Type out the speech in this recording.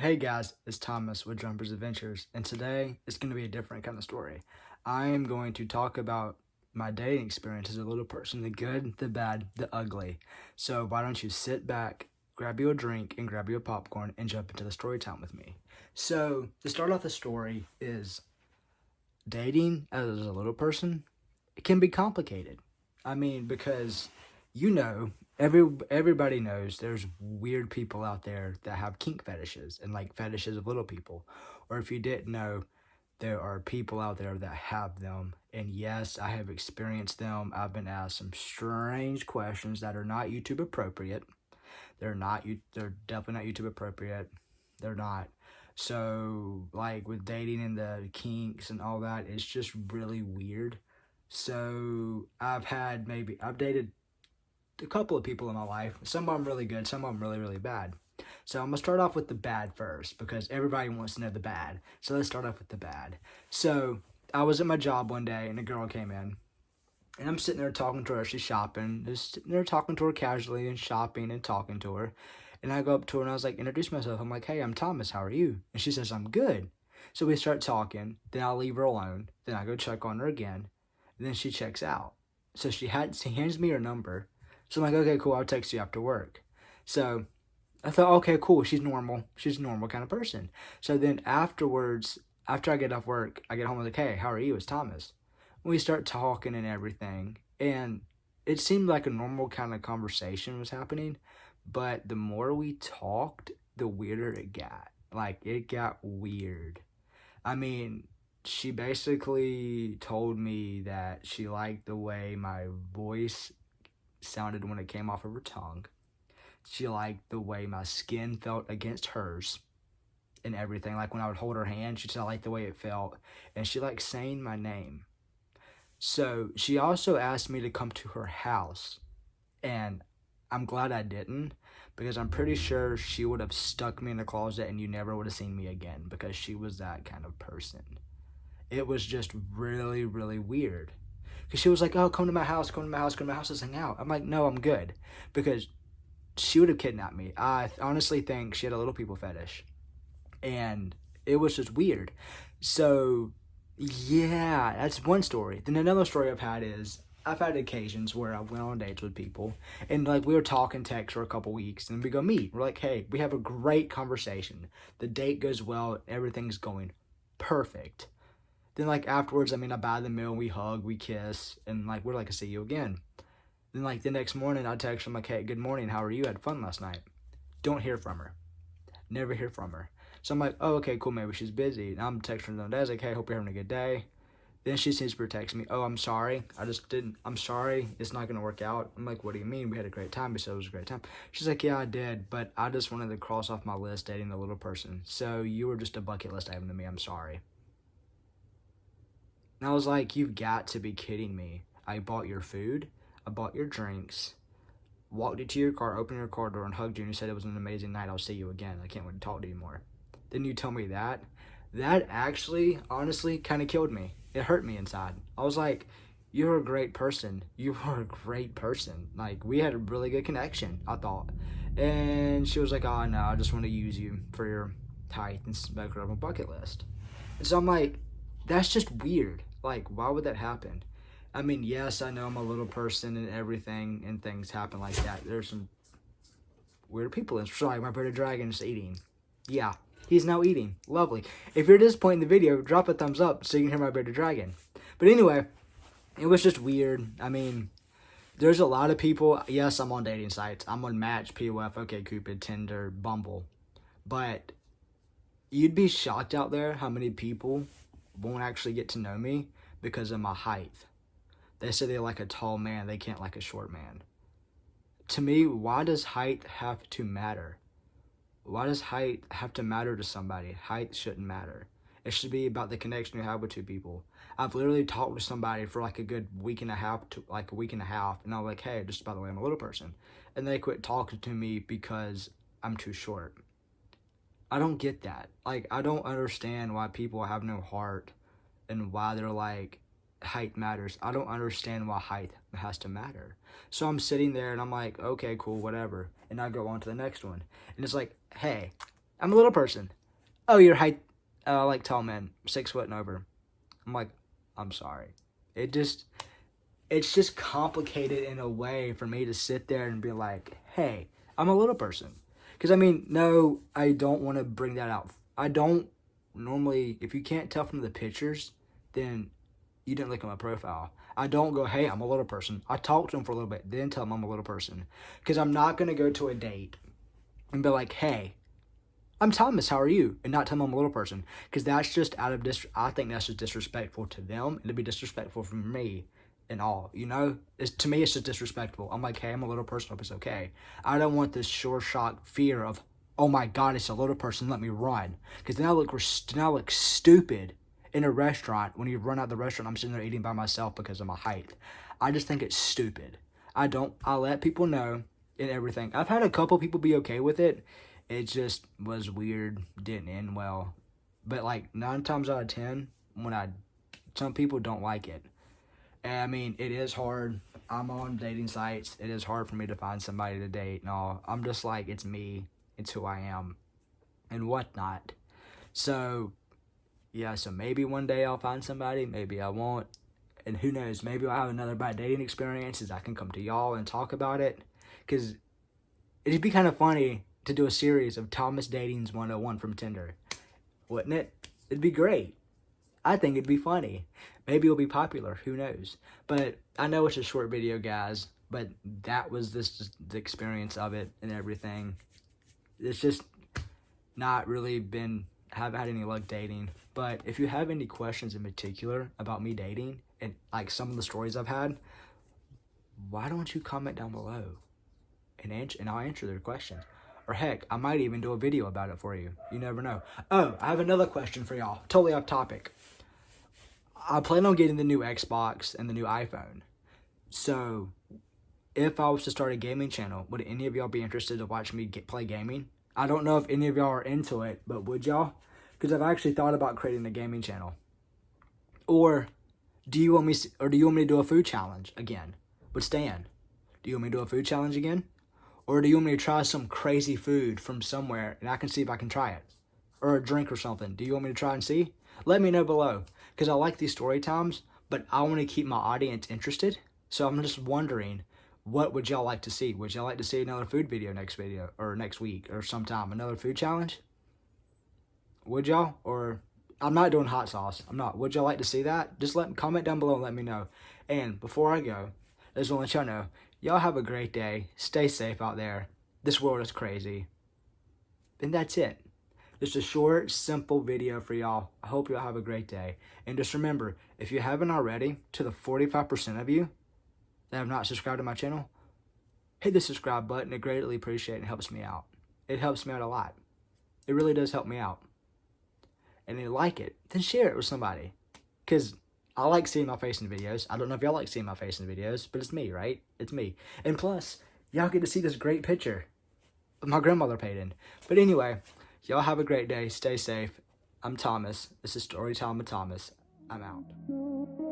Hey guys, it's Thomas with Jumper's Adventures, and today it's going to be a different kind of story. I am going to talk about my dating experience as a little person, the good, the bad, the ugly. So why don't you sit back, grab you a drink, and grab you a popcorn, and jump into the story time with me. So to start off the story is dating as a little person, it can be complicated. Because everybody knows there's weird people out there that have kink fetishes and like fetishes of little people. Or if you didn't know, there are people out there that have them. And yes, I have experienced them. I've been asked some strange questions that are not YouTube appropriate. They're definitely not YouTube appropriate. They're not. So, like with dating and the kinks and all that, it's just really weird. So, I've dated a couple of people in my life. Some of them really good, some of them really, really bad. So, I'm going to start off with the bad first because everybody wants to know the bad. So, let's start off with the bad. So, I was at my job one day and a girl came in. And I'm sitting there talking to her. She's shopping. Just sitting there talking to her casually and shopping and talking to her. And I go up to her and I was like, introduce myself. I'm like, hey, I'm Thomas. How are you? And she says, I'm good. So we start talking. Then I'll leave her alone. Then I go check on her again. And then she checks out. So she hands me her number. So I'm like, okay, cool. I'll text you after work. So I thought, okay, cool. She's normal. She's a normal kind of person. So then afterwards, after I get off work, I get home and I'm like, hey, how are you? It's Thomas. We start talking and everything, and it seemed like a normal kind of conversation was happening, but the more we talked, the weirder it got. Like, it got weird. I mean, she basically told me that she liked the way my voice sounded when it came off of her tongue. She liked the way my skin felt against hers and everything. Like, when I would hold her hand, she said I liked the way it felt, and she liked saying my name. So she also asked me to come to her house, and I'm glad I didn't because I'm pretty sure she would have stuck me in the closet and you never would have seen me again because she was that kind of person. It was just really, really weird because she was like, oh, come to my house, come to my house, come to my house, let's hang out. I'm like, no, I'm good because she would have kidnapped me. I honestly think she had a little people fetish, and it was just weird. So yeah, that's one story. Then another story I've had is I've had occasions where I went on dates with people and like we were talking text for a couple weeks and we go meet. We're like, hey, we have a great conversation. The date goes well, everything's going perfect. Then like afterwards, I buy the meal, we hug, we kiss, and like we're like, I see you again. Then like the next morning I text her, I'm like, hey, good morning, how are you? Had fun last night. Don't hear from her. Never hear from her. So I'm like, oh, okay, cool, maybe she's busy. And I'm texting her the other day, I was like, hey, hope you're having a good day. Then she seems to text me, oh, I'm sorry. I'm sorry, it's not going to work out. I'm like, what do you mean? We had a great time. We said it was a great time. She's like, yeah, I did, but I just wanted to cross off my list dating a little person. So you were just a bucket list item to me. I'm sorry. And I was like, you've got to be kidding me. I bought your food. I bought your drinks. Walked you to your car, opened your car door, and hugged you, and you said it was an amazing night. I'll see you again. I can't wait to talk to you more. Then you tell me that. That actually, honestly, kind of killed me. It hurt me inside. I was like, you're a great person. You are a great person. Like, we had a really good connection, I thought. And she was like, oh, no, I just want to use you for your height and smoker on my bucket list. And so I'm like, that's just weird. Like, why would that happen? Yes, I know I'm a little person and everything, and things happen like that. There's some weird people. It's like my bearded dragon is eating. Yeah, he's now eating. Lovely. If you're at this point in the video, drop a thumbs up so you can hear my bearded dragon. But anyway, it was just weird. There's a lot of people. Yes, I'm on dating sites. I'm on Match, POF, OkCupid, Tinder, Bumble. But you'd be shocked out there how many people won't actually get to know me because of my height. They say they like a tall man. They can't like a short man. To me, why does height have to matter? Why does height have to matter to somebody? Height shouldn't matter. It should be about the connection you have with two people. I've literally talked with somebody for like a good week and a half, and I'm like, hey, just by the way, I'm a little person. And they quit talking to me because I'm too short. I don't get that. Like, I don't understand why people have no heart and why they're like, height matters. I don't understand why height has to matter. So I'm sitting there and I'm like, okay, cool, whatever. And I go on to the next one. And it's like, hey, I'm a little person. oh, your height, I like tall men, 6 foot and over. I'm like, I'm sorry. It's just complicated in a way for me to sit there and be like, hey, I'm a little person. Because, I mean, no, I don't want to bring that out. I don't normally, if you can't tell from the pictures, then you didn't look at my profile. I don't go, hey, I'm a little person. I talk to them for a little bit, then tell them I'm a little person. Because I'm not going to go to a date and be like, hey, I'm Thomas, how are you? And not tell them I'm a little person. Because that's just I think that's just disrespectful to them. And it'd be disrespectful for me and all, you know? To me, it's just disrespectful. I'm like, hey, I'm a little person, hope it's okay. I don't want this sure shock fear of, oh my God, it's a little person, let me run. Because then I look stupid in a restaurant. When you run out of the restaurant, I'm sitting there eating by myself because of my height. I just think it's stupid. I let people know and everything. I've had a couple people be okay with it. It just was weird, didn't end well. But like 9 times out of 10, some people don't like it. And I mean, it is hard. I'm on dating sites. It is hard for me to find somebody to date and all. I'm just like, it's me. It's who I am and whatnot. So, yeah, so maybe one day I'll find somebody. Maybe I won't. And who knows, maybe I'll have another bad dating experience as I can come to y'all and talk about it. Because it'd be kind of funny to do a series of Thomas Dating's 101 from Tinder. Wouldn't it? It'd be great. I think it'd be funny. Maybe it'll be popular. Who knows? But I know it's a short video, guys. But that was the experience of it and everything. It's just not really haven't had any luck dating. But if you have any questions in particular about me dating and like some of the stories I've had, why don't you comment down below and I'll answer their questions. Or heck, I might even do a video about it for you. You never know. Oh, I have another question for y'all. Totally off topic. I plan on getting the new Xbox and the new iPhone. So, if I was to start a gaming channel, would any of y'all be interested to watch me play gaming? I don't know if any of y'all are into it, but would y'all? Because I've actually thought about creating a gaming channel. Or do you want me to do a food challenge again with Stan? Do you want me to do a food challenge again? Or do you want me to try some crazy food from somewhere and I can see if I can try it? Or a drink or something. Do you want me to try and see? Let me know below. Because I like these story times, but I want to keep my audience interested. So I'm just wondering, what would y'all like to see? Would y'all like to see another food video next week or sometime? Another food challenge? Would y'all? Or I'm not doing hot sauce. I'm not. Would y'all like to see that? Just comment down below and let me know. And before I go, I just want to let y'all know, y'all have a great day. Stay safe out there. This world is crazy. And that's it. Just a short, simple video for y'all. I hope y'all have a great day. And just remember, if you haven't already, to the 45% of you that have not subscribed to my channel, hit the subscribe button. I greatly appreciate it and helps me out. It helps me out a lot. It really does help me out. And if you like it, then share it with somebody. Because I like seeing my face in the videos. I don't know if y'all like seeing my face in the videos, but it's me, right? It's me. And plus, y'all get to see this great picture my grandmother paid in. But anyway, y'all have a great day. Stay safe. I'm Thomas. This is Storytime with Thomas. I'm out.